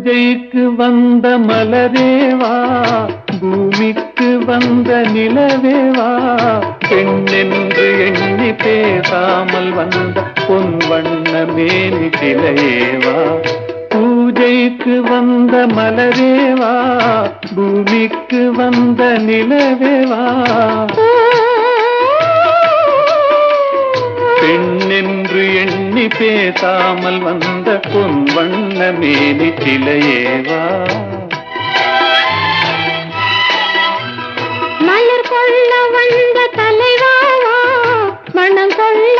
பூஜைக்கு வந்த மலரேவா, பூமிக்கு வந்த நிலவேவா, பெண்ணென்று எண்ணி பேசாமல் வந்த பொன் வண்ண மேனி சிலையேவா. பூஜைக்கு வந்த மலரேவா, பூமிக்கு வந்த நிலவேவா, பெண்ணென்று எண்ணி பேசாமல் வந்த பொன் வண்ண மேனி சிலையேவா. மலர் கொள்ள வந்த தலைவாவா, மனம் கொள்ள